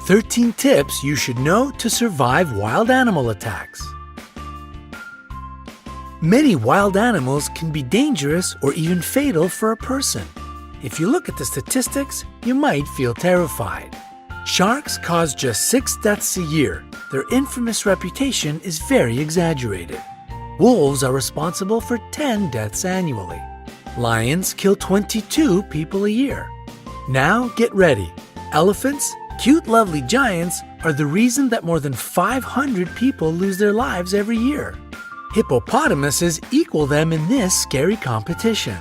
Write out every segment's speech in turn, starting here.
13 tips you should know to survive wild animal attacks. Many wild animals can be dangerous or even fatal for a person. If you look at the statistics, you might feel terrified. Sharks cause just 6 deaths a year. Their infamous reputation is very exaggerated. Wolves are responsible for 10 deaths annually. Lions kill 22 people a year. Now get ready. Elephants, cute lovely giants, are the reason that more than 500 people lose their lives every year. Hippopotamuses equal them in this scary competition.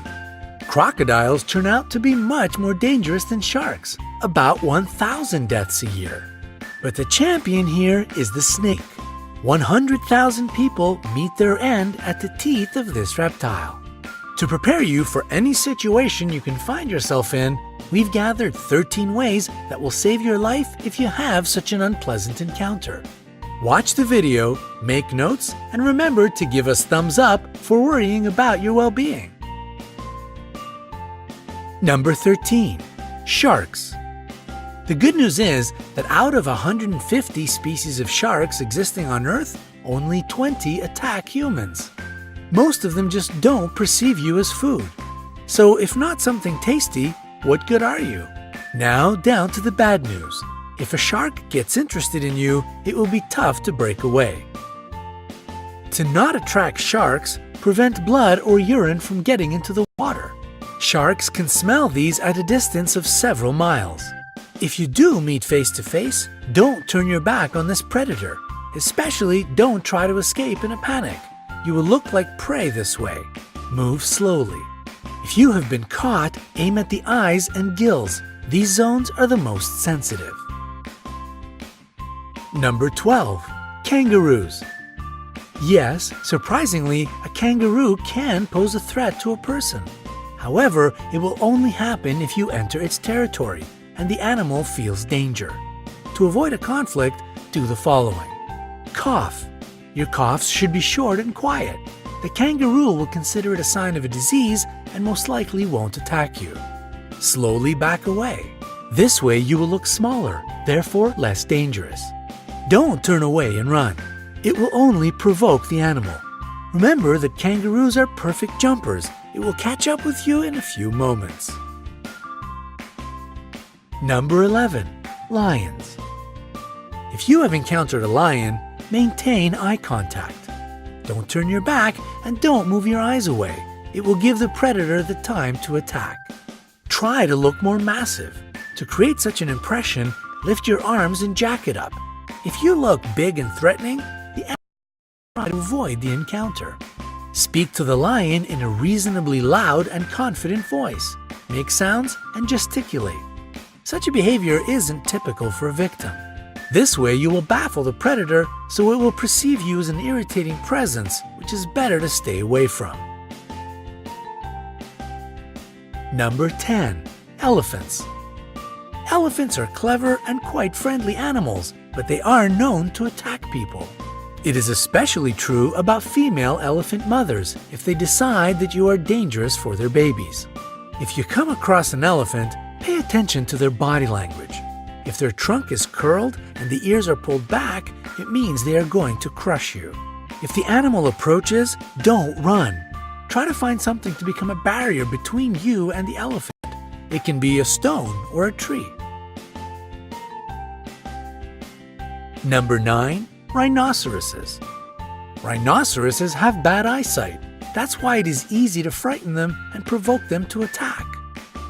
Crocodiles turn out to be much more dangerous than sharks, about 1,000 deaths a year. But the champion here is the snake. 100,000 people meet their end at the teeth of this reptile. To prepare you for any situation you can find yourself in, we've gathered 13 ways that will save your life if you have such an unpleasant encounter. Watch the video, make notes, and remember to give us thumbs up for worrying about your well-being. Number 13. Sharks. The good news is that out of 150 species of sharks existing on Earth, only 20 attack humans. Most of them just don't perceive you as food. So if not something tasty, what good are you? Now down to the bad news. If a shark gets interested in you, it will be tough to break away. To not attract sharks, prevent blood or urine from getting into the water. Sharks can smell these at a distance of several miles. If you do meet face to face, don't turn your back on this predator. Especially don't try to escape in a panic. You will look like prey this way. Move slowly. If you have been caught, aim at the eyes and gills. These zones are the most sensitive. Number 12. Kangaroos. Yes, surprisingly, a kangaroo can pose a threat to a person. However, it will only happen if you enter its territory and the animal feels danger. To avoid a conflict, do the following. Cough. Your coughs should be short and quiet. The kangaroo will consider it a sign of a disease and most likely won't attack you. Slowly back away. This way you will look smaller, therefore less dangerous. Don't turn away and run. It will only provoke the animal. Remember that kangaroos are perfect jumpers. It will catch up with you in a few moments. Number 11. Lions. If you have encountered a lion, maintain eye contact. Don't turn your back and don't move your eyes away. It will give the predator the time to attack. Try to look more massive. To create such an impression, lift your arms and jack it up. If you look big and threatening, the animal will try to avoid the encounter. Speak to the lion in a reasonably loud and confident voice. Make sounds and gesticulate. Such a behavior isn't typical for a victim. This way you will baffle the predator, so it will perceive you as an irritating presence, which is better to stay away from. Number 10. Elephants. Elephants are clever and quite friendly animals, but they are known to attack people. It is especially true about female elephant mothers if they decide that you are dangerous for their babies. If you come across an elephant, pay attention to their body language. If their trunk is curled and the ears are pulled back, it means they are going to crush you. If the animal approaches, don't run. Try to find something to become a barrier between you and the elephant. It can be a stone or a tree. Number 9. Rhinoceroses. Rhinoceroses have bad eyesight. That's why it is easy to frighten them and provoke them to attack.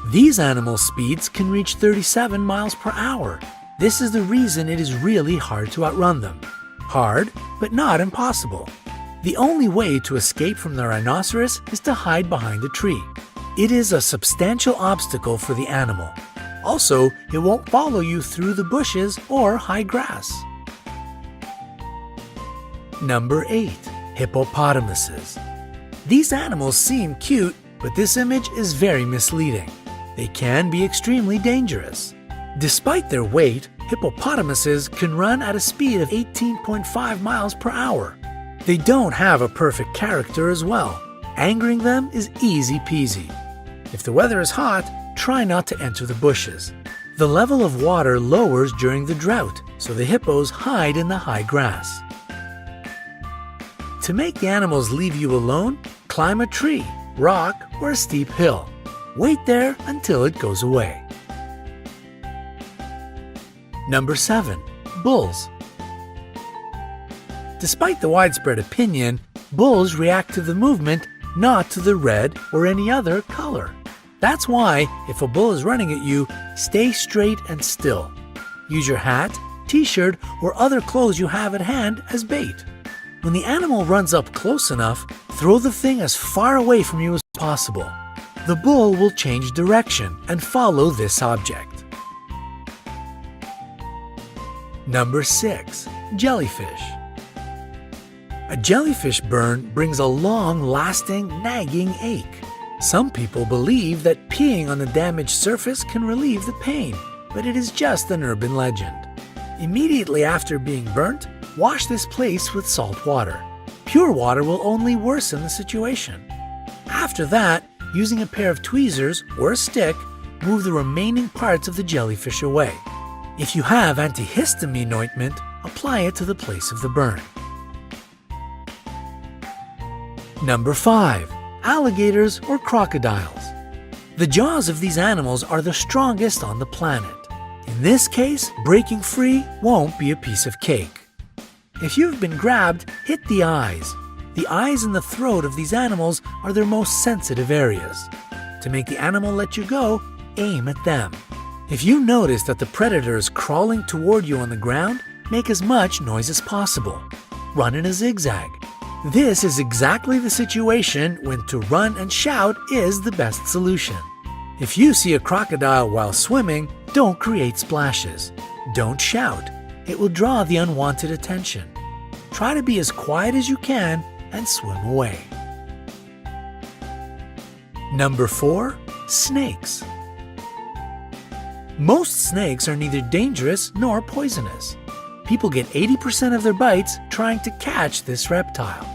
These animal speeds can reach 37 miles per hour. This is the reason it is really hard to outrun them. Hard, but not impossible. The only way to escape from the rhinoceros is to hide behind a tree. It is a substantial obstacle for the animal. Also, it won't follow you through the bushes or high grass. Number 8. Hippopotamuses. These animals seem cute, but this image is very misleading. They can be extremely dangerous. Despite their weight, hippopotamuses can run at a speed of 18.5 miles per hour. They don't have a perfect character as well. Angering them is easy peasy. If the weather is hot, try not to enter the bushes. The level of water lowers during the drought, so the hippos hide in the high grass. To make the animals leave you alone, climb a tree, rock, or a steep hill. Wait there until it goes away. Number 7. Bulls. Despite the widespread opinion, bulls react to the movement, not to the red or any other color. That's why, if a bull is running at you, stay straight and still. Use your hat, t-shirt, or other clothes you have at hand as bait. When the animal runs up close enough, throw the thing as far away from you as possible. The bull will change direction and follow this object. Number 6. Jellyfish. A jellyfish burn brings a long-lasting, nagging ache. Some people believe that peeing on the damaged surface can relieve the pain, but it is just an urban legend. Immediately after being burnt, wash this place with salt water. Pure water will only worsen the situation. After that, using a pair of tweezers or a stick, move the remaining parts of the jellyfish away. If you have antihistamine ointment, apply it to the place of the burn. Number 5. Alligators or crocodiles. The jaws of these animals are the strongest on the planet. In this case, breaking free won't be a piece of cake. If you've been grabbed, hit the eyes. The eyes and the throat of these animals are their most sensitive areas. To make the animal let you go, aim at them. If you notice that the predator is crawling toward you on the ground, make as much noise as possible. Run in a zigzag. This is exactly the situation when to run and shout is the best solution. If you see a crocodile while swimming, don't create splashes. Don't shout. It will draw the unwanted attention. Try to be as quiet as you can and swim away. Number 4. Snakes. Most snakes are neither dangerous nor poisonous. People get 80% of their bites trying to catch this reptile.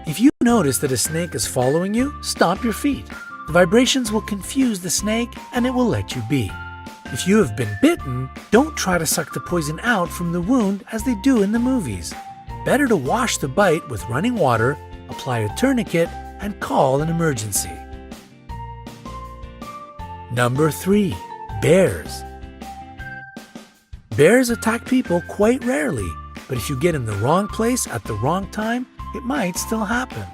If you notice that a snake is following you, stop your feet. The vibrations will confuse the snake and it will let you be. If you have been bitten, don't try to suck the poison out from the wound as they do in the movies. Better to wash the bite with running water, apply a tourniquet, and call an emergency. Number 3. Bears. Bears attack people quite rarely, but if you get in the wrong place at the wrong time, it might still happen.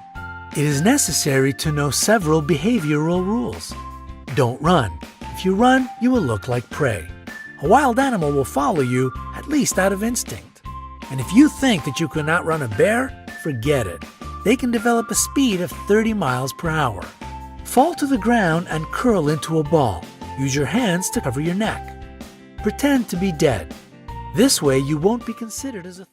It is necessary to know several behavioral rules. Don't run. If you run, you will look like prey. A wild animal will follow you, at least out of instinct. And if you think that you can outrun a bear, forget it. They can develop a speed of 30 miles per hour. Fall to the ground and curl into a ball. Use your hands to cover your neck. Pretend to be dead. This way you won't be considered as a